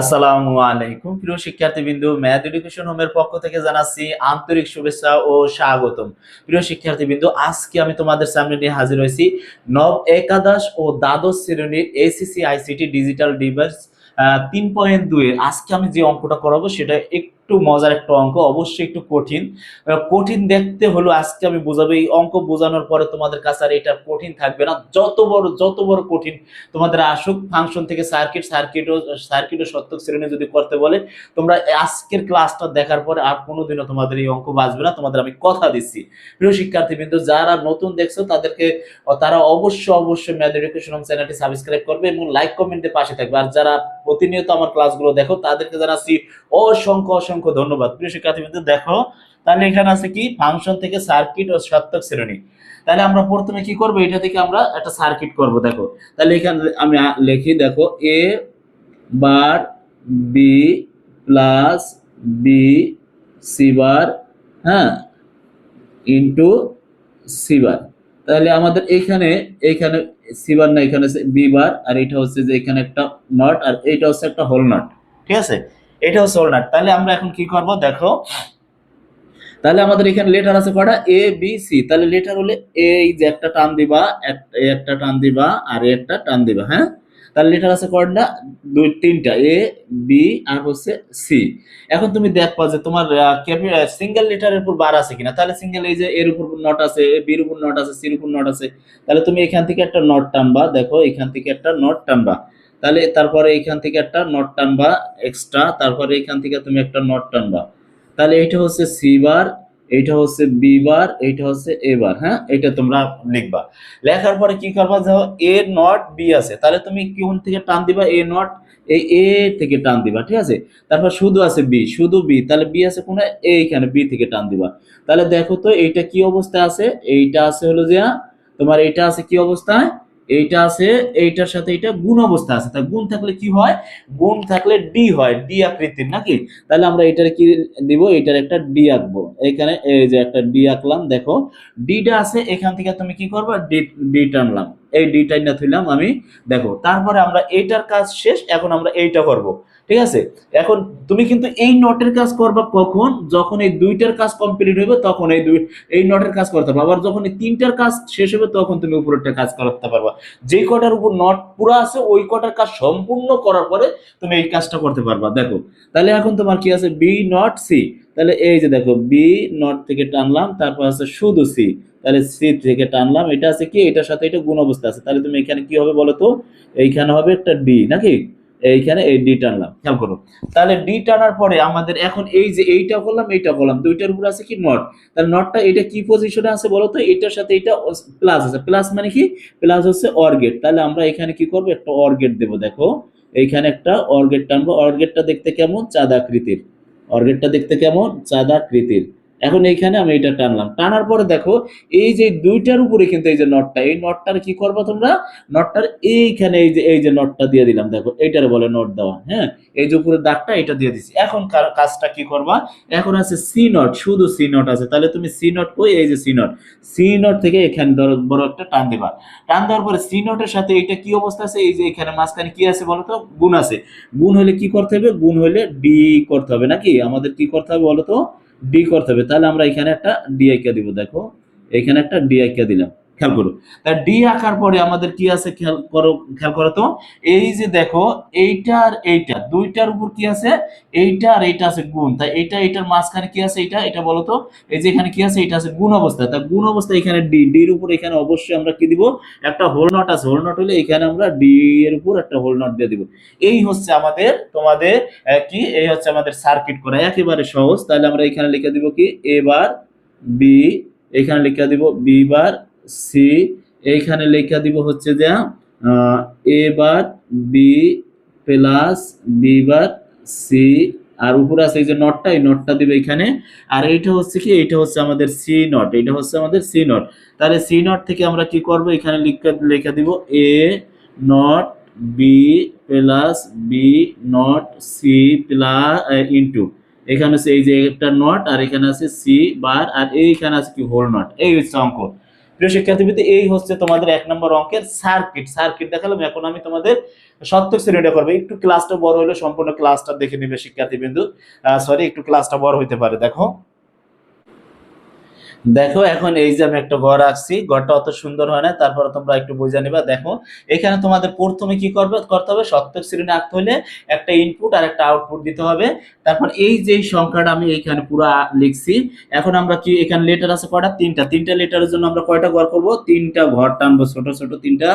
আসসালামু আলাইকুম প্রিয় শিক্ষার্থীবৃন্দ, ম্যাথ এডুকেশন হোমের পক্ষ থেকে জানাচ্ছি আন্তরিক শুভেচ্ছা ও স্বাগতম। প্রিয় শিক্ষার্থীবৃন্দ, আজকে আমি তোমাদের সামনে নিয়ে হাজির হয়েছি নব একাদশ ও দ্বাদশ শ্রেণীর এসিসি আইসিটি ডিজিটাল ডিভাইস 3.2 এর আজকে আমি যে অঙ্কটা করাবো সেটা একটু মজার একটা অঙ্ক, অবশ্যই একটু কঠিন। কঠিন দেখতে হলো আজকে আমি বোঝাবো। এই অঙ্ক বোঝানোর পরে তোমাদের কাছে আর এটা কঠিন থাকবে না। যত বড় কঠিন তোমাদের আসুক, ফাংশন থেকে সার্কিট ও সত্যক শ্রেণী যদি করতে বলে, তোমরা আজকের ক্লাসটা দেখার পরে আর কোনোদিনও তোমাদের এই অঙ্ক বাঁচবে না, তোমাদের আমি কথা দিচ্ছি। প্রিয় শিক্ষার্থীবৃন্দ, যারা নতুন দেখছো তারা অবশ্যই ম্যাথ এডুকেশন হোম চ্যানেলটি সাবস্ক্রাইব করবে এবং লাইক কমেন্টে পাশে থাকবে। আর যারা প্রতিনিয়ত আমার ক্লাসগুলো দেখো তাদেরকে জানাচ্ছি অসংখ্য ধন্যবাদ। প্রিয় শিক্ষার্থীবৃন্দ, দেখো তাহলে এখানে আছে কি ফাংশন থেকে সার্কিট ও সত্যক শ্রেণী। তাহলে আমরা প্রথমে কি করব, এটা থেকে আমরা একটা সার্কিট করব। দেখো তাহলে এখানে আমি লিখি, দেখো A bar B plus B C bar, হ্যাঁ, ইন্টু সি বার। তাহলে আমাদের এইখানে সি বার না, এখানে বি বার, আর এটা হচ্ছে যে এখানে একটা নট, আর এটা হচ্ছে একটা হোল নট। ঠিক আছে, এটা হচ্ছে হোল নট। তাহলে আমরা এখন কি করব, দেখো তাহলে আমাদের এখানে লেটার আছে কয়টা, এ বি সি। তাহলে লেটার হলে এই যে একটা টান দিবা, একটা টান দিবা, আর একটা টান দিবা, হ্যাঁ। তাহলে লেটার আছে কয়টা, তিনটা, এ বি আর হচ্ছে সি। এখন তুমি দেখবা যে তোমার সিঙ্গেল লেটারের উপর বার আছে কিনা। তাহলে সিঙ্গেল, এই যে এর উপর নট আছে, বির উপর নট আছে, সির উপর নট আছে। তাহলে তুমি এখান থেকে একটা নট টানবা, দেখো এখান থেকে একটা নট টানবা। তাহলে তারপরে এখান থেকে একটা নট টানবা এক্সট্রা, তারপরে এখান থেকে তুমি একটা নট টানবা। তাহলে এটা হচ্ছে সি বার, এইটা হচ্ছে বি বার, এইটা হচ্ছে এ বার, হ্যাঁ। এটা তোমরা লিখবা। লেখার পরে কি করবা, দেখো এ নট বি আছে, তাহলে তুমি কোন থেকে টান দিবা, এ নট, এই এ থেকে টান দিবা, ঠিক আছে। তারপর শুধু আছে বি, শুধু বি, তাহলে বি আছে কোন, এইখানে বি থেকে টান দিবা। তাহলে দেখো তো এইটা কি অবস্থায় আছে, এইটা আছে হলো যে তোমার এইটা আছে কি অবস্থায়, এইটা আছে এইটার সাথে এটা গুণ অবস্থা আছে। তা গুণ থাকলে কি হয়, গুণ থাকলে ডি হয়, ডি আকৃতির নাকি। তাহলে আমরা এটার কি দিব, এটার একটা ডি আঁকবো। এখানে এই যে একটা ডি আঁকলাম, দেখো ডিটা আছে, এখান থেকে তুমি কি করবে, ডি টানলাম, এই ডি টাইনা থইলাম আমি। দেখো তারপরে আমরা এইটার কাজ শেষ, এখন আমরা এইটা করব। ঠিক আছে, এখন তুমি কিন্তু এই নটের কাজ করবা কখন, যখন এই দুইটার কাজ কমপ্লিট হবে তখন এই নটের কাজ করতে পারবা। আবার যখন এই তিনটার কাজ শেষ হবে তখন তুমি উপরেরটা কাজ করতে পারবা। যে কটার উপর নট পুরো আছে ওই কটার কাজ সম্পূর্ণ করার পরে তুমি এই কাজটা করতে পারবা। দেখো তাহলে এখন তোমার কি আছে, বি নট সি। তাহলে এই যে দেখো বি নট থেকে টানলাম, তারপর আছে শুধু সি, তাহলে সি থেকে টানলাম, এটা আছে কি, এটার সাথে এটা গুণ অবস্থা আছে। তাহলে তুমি এখানে কি হবে বলো তো, এইখানে হবে একটা ডি নাকি, এইখানে এই ডি টানলাম, খেয়াল করো। তাহলে ডি টানার পরে আমাদের এখন এই যে এইটা করলাম, এইটা করলাম, দুইটার উপর আছে কি নট। তাহলে নটটা এটা কি পজিশনে আছে বলো তো, এটার সাথে এটা প্লাস আছে। প্লাস মানে কি, প্লাস হচ্ছে অর গেট। তাহলে আমরা এখানে কি করবো, একটা অর গেট দেবো। দেখো এইখানে একটা অর গেট টানবো। অর গেটটা দেখতে কেমন, চাঁদাকৃতির। অর গেটটা দেখতে কেমন, চাঁদাকৃতির। এখন এইখানে আমি এটা টানলাম, টানার পরে দেখো এই যে দুইটার উপরে কিন্তু এই যে নটটা, এই নটটার কি করবা তোমরা, নটটার এইখানে এই যে নটটা দিয়ে দিলাম। দেখো এইটার বলে নট দেওয়া, হ্যাঁ। এই যে উপরে দাগটা এটা দিয়ে দিছি। এখন কাজটা কি করবা, এখন আছে সি নট, শুধু সি নট আছে। তাহলে তুমি সি নট কই, এই যে সি নট, সি নট থেকে এখানে ধরো বড় একটা টান দিবা। টান দেওয়ার পরে সি নোটের সাথে এটা কি অবস্থা আছে, এই যে এখানে মাঝখানে কি আছে বলতো, গুণ আছে। গুণ হলে কি করতে হবে, গুণ হলে ডি করতে হবে নাকি, আমাদের কি করতে হবে বলতো, ডি করতে হবে। তাহলে আমরা এখানে একটা ডি আইকা দিব। দেখো এখানে একটা ডি আইকা দিলাম, খেয়াল করো। তা ডি আঁকার পরে আমাদের কি আছে, খেয়াল করো তো, এই যে দেখো এইটা আর এইটা দুইটার উপর কি আছে, এইটা আর এইটা আছে গুণ। তাই এইটার মাঝখানে কি আছে, এটা বলো তো, এই যে এখানে কি আছে, এটা আছে গুণ অবস্থা। তা গুণ অবস্থা এখানে ডির উপর এখানে অবশ্যই আমরা কি দিব, একটা হোল নট আছে। হোল নট হলে এখানে আমরা ডি এর উপর একটা হোল নট দিয়ে দিব। এই হচ্ছে আমাদের তোমাদের কি, এই হচ্ছে আমাদের সার্কিট করা একেবারে সহজ। তাহলে আমরা এখানে লিখে দিব কি, এ বার বি, এখানে লিখে দিব বি বার সি, এইখানে লিখে দিব হচ্ছে যে A bar B plus B bar C, আর উপরে আছে এই যে নটটা, এই নটটা দিবে এখানে। আর এইটা হচ্ছে কি, এইটা হচ্ছে আমাদের সি নট, এটা হচ্ছে আমাদের সি নট। তাহলে সি নট থেকে আমরা কি করব, এখানে লিখে দিব A not B plus B not C plus into, এখানে আছে এই যে একটা নট, আর এখানে আছে সি বার, আর এইখানে আছে কি হোল নট। এই হচ্ছে অঙ্ক। প্রিয় শিক্ষার্থীবৃন্দ, এই হচ্ছে তোমাদের 1 নম্বর অঙ্কের সার্কিট দেখালাম। এখন আমি তোমাদের শতক শ্রেণীটা করবো। একটু ক্লাসটা বড় হলে সম্পূর্ণ ক্লাসটা দেখে নিবে শিক্ষার্থীবৃন্দ। সরি, একটু ক্লাসটা বড় হইতে পারে। দেখো এখন এই যে আমি একটা ঘর আঁকছি, ঘরটা অত সুন্দর হয় না, তারপরে তোমরা একটু বুঝে নিবা। দেখো এখানে তোমাদের প্রথমে কি করতে হবে, সত্যক শ্রেণী আঁকতে হলে একটা ইনপুট আর একটা আউটপুট দিতে হবে। তারপর এই যে সংখ্যাটা আমি এইখানে পুরো লিখছি। এখন আমরা কি, এখানে লেটার আছে কয়টা, তিনটা লেটারের জন্য আমরা কয়টা ঘর করব, তিনটা ঘর টানবো, ছোট ছোট তিনটা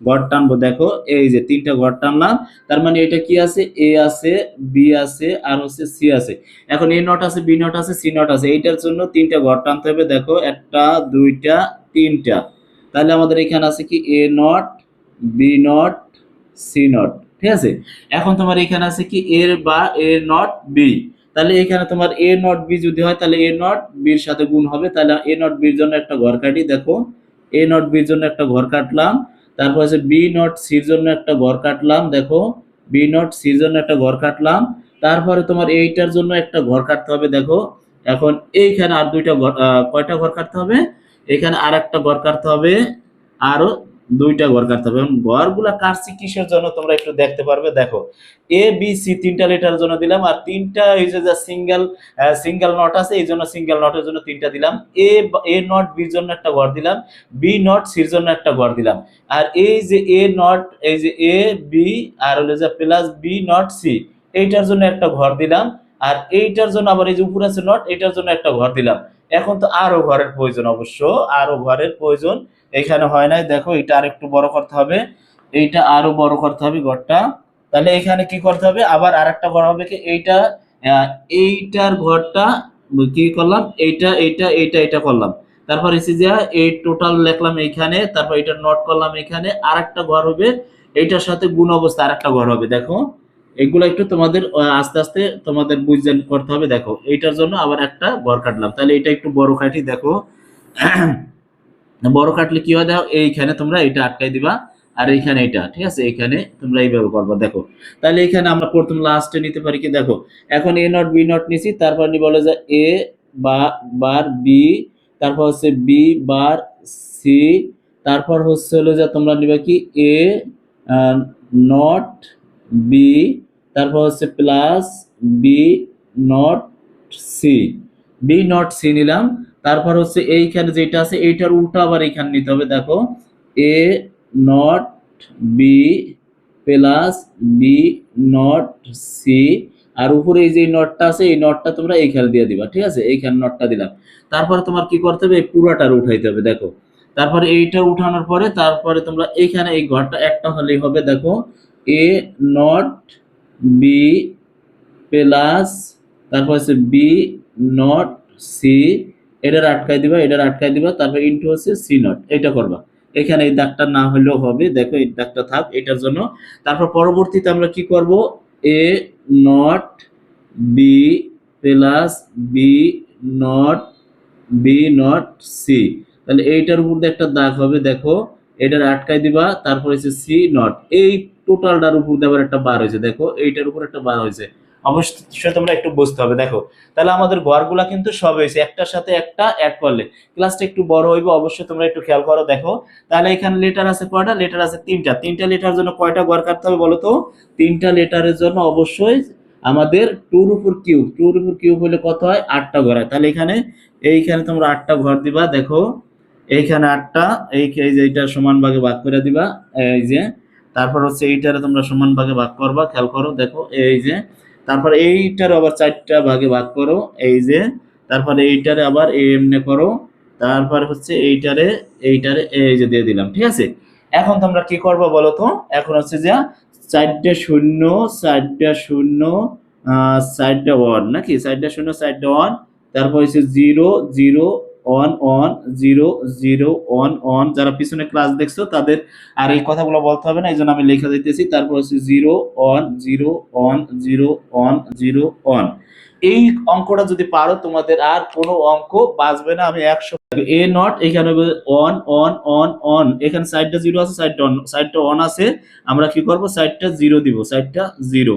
ঘর টানবো। দেখো এই যে তিনটা ঘর টানলাম। তার মানে এটা কি আছে, এ আছে, বি আছে, আর হচ্ছে সি আছে। এখন এ নট আছে, বি নট আছে, সি নট আছে, এইটার জন্য তিনটা ঘর টানতে হবে। দেখো একটা, দুইটা, তিনটা। তাহলে আমাদের এখানে আছে কি, A not, B not, C not, ঠিক আছে। এখন তোমার এখানে আছে কি, এর বা এ নট বি। তাহলে এখানে তোমার এ নট বি যদি হয়, তাহলে এ নট বির সাথে গুণ হবে। তাহলে এ নট বির জন্য একটা ঘর কাটি। দেখো এ নট বির জন্য একটা ঘর কাটলাম। তারপর আছে বি নট সির জন্য একটা ঘর কাটলাম। দেখো বি নট সির জন্য একটা ঘর কাটলাম। তারপরে তোমার এইটার জন্য একটা ঘর কাটতে হবে। দেখো এখন এইখানে আর দুইটা ঘর, কয়টা ঘর কাটতে হবে, এখানে আর একটা ঘর কাটতে হবে, আরো দুইটা ঘর কাটতে হবে। এখন ঘরগুলা কাটছি কিসের জন্য তোমরা একটু দেখতে পারবে। দেখো এ বি সি তিনটা লেটারের জন্য দিলাম, আর তিনটা এই যে সিঙ্গেল নট আছে, এই জন্য সিঙ্গেল নটের জন্য তিনটা দিলাম। এ নট বির জন্য একটা ঘর দিলাম, বি নট সির জন্য একটা ঘর দিলাম। আর এই যে এ নট, এই যে এ বি আর হলো যে প্লাস বি নট সি, এইটার জন্য একটা ঘর দিলাম। আর এইটার জন্য আবার এই যে উপরে আছে নট, এইটার জন্য একটা ঘর দিলাম। এখন তো আরো ঘরের প্রয়োজন, অবশ্য আরো ঘরের প্রয়োজন। এখানে হয় নাই, দেখো এটা আর একটু বড় করতে হবে, এইটা আরো বড় করতে হবে ঘরটা। তাহলে এখানে কি করতে হবে, আবার আরেকটা ঘর হবে কি, এইটা এইটার ঘরটা কি করলাম, এইটা করলাম। তারপর এসে যে এই টোটাল লিখলাম এইখানে, তারপর এটা নোট করলাম এখানে, আরেকটা ঘর হবে, এইটার সাথে গুণ অবস্থা আরেকটা ঘর হবে। দেখো এগুলো একটু তোমাদের আস্তে আস্তে তোমাদের বুঝতে করতে হবে। দেখো এইটার জন্য আবার একটা ঘর কাটলাম, তাহলে এটা একটু বড় কাটি। দেখো বড় কাটলে কি হয়, দেখো এইখানে তোমরা এটা আটকাই দিবা, আর এইখানে এটা, ঠিক আছে, এখানে তোমরা এইভাবে করবা। দেখো তাহলে এখানে আমরা প্রথম লাস্টে নিতে পারি কি, দেখো এখন এ নট বি নট নিছি, তারপর বলে যে এ বার বি, তারপর হচ্ছে বি বার সি, তারপর হচ্ছে হলো যে তোমরা নিবা কি এ নট বি, তারপর হচ্ছে plus B not C, B not C নিলাম। তারপর হচ্ছে এইখানে যেটা আছে এইটার উল্টা আবার এইখানে নিতে হবে। দেখো A not B plus B not C, আর উপরে এই যে নটটা আছে, এই নটটা তোমরা এইখানে দিয়ে দিবা, ঠিক আছে, এইখানে নটটা দিলাম। তারপরে তোমার কি করতে হবে, এই পুরাটার উঠাইতে হবে। দেখো তারপরে এইটা উঠানোর পরে তারপরে তোমরা এইখানে এই ঘরটা একটা হলেই হবে। দেখো এ নট বি প্লাস, তারপর হচ্ছে বি নট সি, এটার আটকাই দিবা, তারপর ইনটু হচ্ছে সি নট, এটা করবা। এখানে এই দাগটা না হলেও হবে, দেখো এই দাগটা থাক এটার জন্য। তারপর পরবর্তীতে আমরা কি করব, A not B plus B not C, তাহলে এইটার উপর দিয়ে একটা দাগ হবে। দেখো এটার আটকাই দিবা, তারপর হচ্ছে সি নট, এই টোটালটার উপর দিয়ে আবার একটা বার হয়েছে। দেখো এইটার উপর একটা বার হয়েছে, অবশ্যই তোমরা একটু বুঝতে হবে। দেখো তাহলে আমাদের ঘরগুলা কিন্তু সব হয়েছে, একটার সাথে একটা অ্যাড করলে ক্লাসটা একটু বড় হইবে, অবশ্যই তোমরা একটু খেয়াল করো। দেখো তাহলে এখানে লেটার আছে কয়টা, লেটার আছে তিনটা লেটার জন্য কয়টা ঘর কাটতে হবে বলো তো, তিনটা লেটারের জন্য অবশ্যই আমাদের টুর উপর কিউব হলে কত হয়, 8টা ঘর হয়। তাহলে এইখানে তোমরা 8টা ঘর দিবা। দেখো এইখানে 8টা, এই যে এইটা সমান ভাগে ভাগ করে দিবা, এই যে তারপর হচ্ছে এইটারে তোমরা সমান ভাগে ভাগ করবা, খেয়াল করো। দেখো এই যে তারপর এইটার আবার 4টা ভাগে ভাগ করো, এই যে তারপরে এইটারে আবার এমনি করো, তারপর হচ্ছে এইটারে এই যে দিয়ে দিলাম, ঠিক আছে। এখন তোমরা কি করবো বলো তো, এখন হচ্ছে যে 4টা শূন্য 4টা শূন্য 4টা ওয়ান, নাকি 4টা শূন্য 4টা ওয়ান, তারপর হচ্ছে 0 0 অন অন 0 0 অন অন। যারা পিছনে ক্লাস দেখছো তাদের আর এই কথাগুলো বলতে হবে না, এই জন্য আমি লেখা দিতেছি। তারপর হচ্ছে 0 অন 0 অন 0 অন 0 অন। এই অঙ্কটা যদি পারো তোমাদের আর কোনো অঙ্ক বাঁচবে না। আমি 100 এ নট, এখানে অন অন অন অন, এখানে সাইডটা 0 আছে, সাইডটা অন আছে, আমরা কি করব, সাইডটা 0 দিব, সাইডটা 0,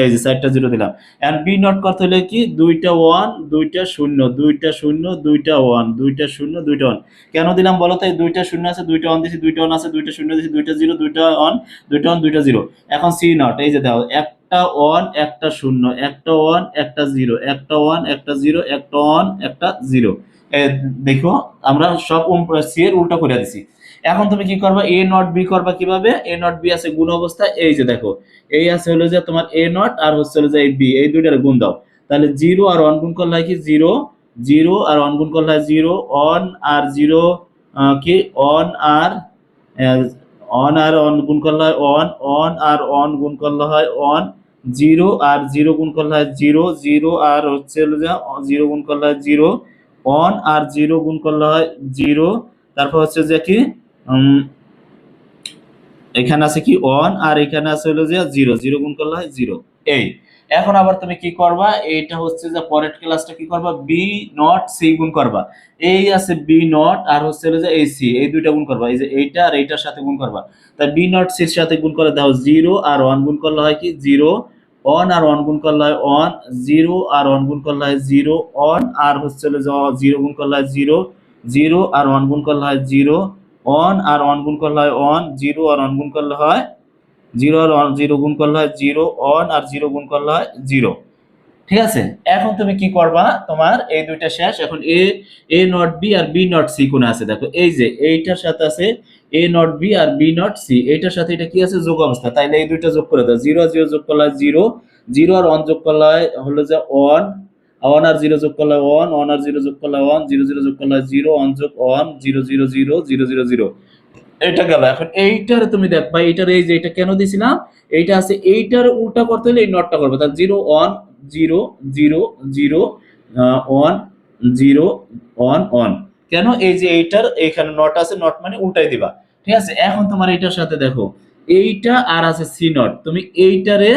এই যে 4টা 0 দিলাম। এন্ড বি নট করতে হলে কি 2টা 1 2টা 0 2টা 0 2টা 1 2টা 0 2টা 1 কেন দিলাম বলো তো? এই 2টা 0 আছে 2টা 1 দিছি 2টা 1 আছে 2টা 0 দিছি 2টা 0 2টা 1 2টা 1 2টা 0। এখন সি নট এই যে দাও একটা 1 একটা 0 একটা 1 একটা 0 একটা 1 একটা 0 একটা 1 একটা 0। দেখো আমরা সব সি এর উল্টা করে দিছি। এখন তুমি কি করবা? এ নট বি করবা কিভাবে? এ নট বি আছে গুণ অবস্থায়, এই যে দেখো এই আছে হলো যে তোমার এ নট আর হচ্ছে হলো যে এই বি, এই দুইটার গুণ দাও। তাহলে 0 আর 1 গুণ করলে হয় কি 0, 0 আর 1 গুণ করলে হয় 0, 1 আর 0 কি 1 আর 1 আর 1 গুণ করলে হয় 1, 1 আর 1 গুণ করলে হয় 1, 0 আর 0 গুণ করলে হয় 0, 0 আর হচ্ছে হলো যে 0 গুণ করলে হয় 0, 1 আর 0 গুণ করলে হয় 0। তারপর হচ্ছে যে কি এখানে আছে কি 1 আর এখানে আছে হলো যে 0, 0 গুণ করলে হয় 0। এই এখন আবার তুমি কি করবা? এইটা হচ্ছে যে পরের ক্লাসটা কি করবা? বি নট সি গুণ করবা। এই আছে বি নট আর হচ্ছে হলো যে এই সি, এই দুইটা গুণ করবা। এই যে এইটা আর এইটার সাথে গুণ করবা। তাই বি নট সির সাথে গুণ করে দাও 0 আর 1 গুণ করলে হয় কি 0, 1 আর 1 গুণ করলে হয় 1, 0 আর 1 গুণ করলে হয় 0, 1 আর হচ্ছে হলো যে 0 গুণ করলে হয় 0, 0 আর 1 গুণ করলে হয় 0, 1 আর 1 গুণ করলে হয় 1, 0 আর 1 গুণ করলে হয় 0 আর 0 গুণ করলে হয় 0, 1 আর 0 গুণ করলে হয় 0। ঠিক আছে? এখন তুমি কি করবা? তোমার এই দুইটা শেষ। এখন এ নট বি আর বি নট সি কোণে আছে দেখো। এই যে এইটার সাথে আছে এ নট বি আর বি নট সি, এইটার সাথে এটা কি আছে? যোগ অবস্থা। তাইলে এই দুইটা যোগ করে দাও। 0 আর 0 যোগ করলে হয় 0, 0 আর 1 যোগ করলে হলো যে 1, 1 আর 0 যোগ করলে 1, 1 আর 0 যোগ করলে 1, 0 0 যোগ করলে 0, 1 যোগ 1, 0 0 0 0 0 0। এটা গেল। এখন এইটার তুমি দেখবা এইটার এই যে এটা কেন দিছিলাম? এইটা আছে এইটার উল্টা করতে হলে এই নটটা করবে। তাহলে 0 1 0 0 0 1 0 1 1। কেন? এই যে এইটার এখানে নট আছে, নট মানে উল্টাই দিবা। ঠিক আছে? এখন তোমার এইটার সাথে দেখো এইটা আর আছে সি নট, তুমি এইটারে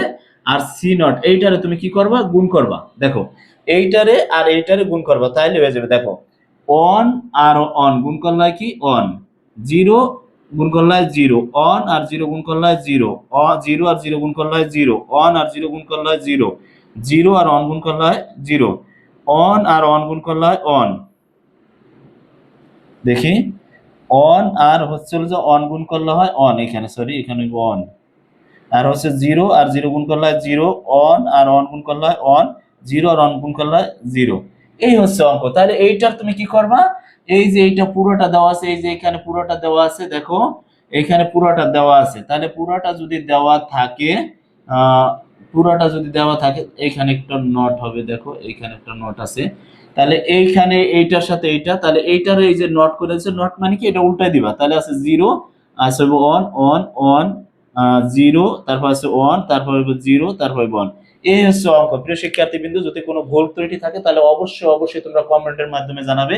আর সি নট এইটারে তুমি কি করবা? গুণ করবা। দেখো এইটারে আর এইটারে গুণ করবা, তাইলে হয়ে যাবে। দেখো 1 আর 1 গুণ করলে কি 1, 0 গুণ করলে 0, 1 আর 0 গুণ করলে 0, 0 আর 0 গুণ করলে 0, 1 আর 0 গুণ করলে 0, 0 আর 1 গুণ করলে 0, 1 আর 1 গুণ করলে 1। দেখি 1 আর হচ্ছে যে 1 গুণ করলে হয় 1, এখানে সরি এখানে 1 আর হচ্ছে 0 আর 0 গুণ করলে 0, 1 আর 1 গুণ করলে 1, 0 আর 1 গুণ করলে 0। এই হচ্ছে অঙ্ক। তাহলে এইটার তুমি কি করবা? এই যে এইটা পুরোটা দেওয়া আছে, এই যে এখানে পুরোটা দেওয়া আছে, দেখো এখানে পুরোটা দেওয়া আছে। তাহলে পুরোটা যদি দেওয়া থাকে আহ পুরোটা যদি দেওয়া থাকে এখানে একটা নট হবে, দেখো এইখানে একটা নট আছে। তাহলে এইখানে এইটার সাথে এইটা, তাহলে এইটার এই যে নট করেছে, নট মানে কি এটা উল্টাই দিবা। তাহলে আছে 0 আছে 1 1 1 0, তারপর আছে 1, তারপর 0, তারপর 1। এই হচ্ছে অঙ্ক। প্রিয় শিক্ষার্থীবৃন্দ, যদি কোনো ভুল ত্রুটি থাকে তাহলে অবশ্যই তোমরা কমেন্টের মাধ্যমে জানাবে।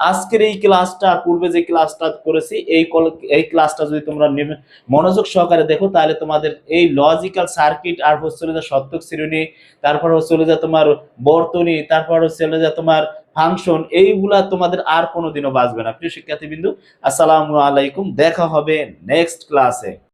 আজকের এই ক্লাসটা পূর্বে যে ক্লাসটা করেছি এই ক্লাসটা যদি তোমরা মনোযোগ সহকারে দেখো তাহলে তোমাদের এই লজিক্যাল সার্কিট আর হচ্ছে যে সত্যক শ্রেণী, তারপর হচ্ছে যে তোমার বর্তনী, তারপর হচ্ছে যে তোমার ফাংশন, এইগুলা তোমাদের আর কোনোদিনও বাঁচবে না। প্রিয় শিক্ষার্থীবৃন্দ, আসসালামু আলাইকুম, দেখা হবে নেক্সট ক্লাসে।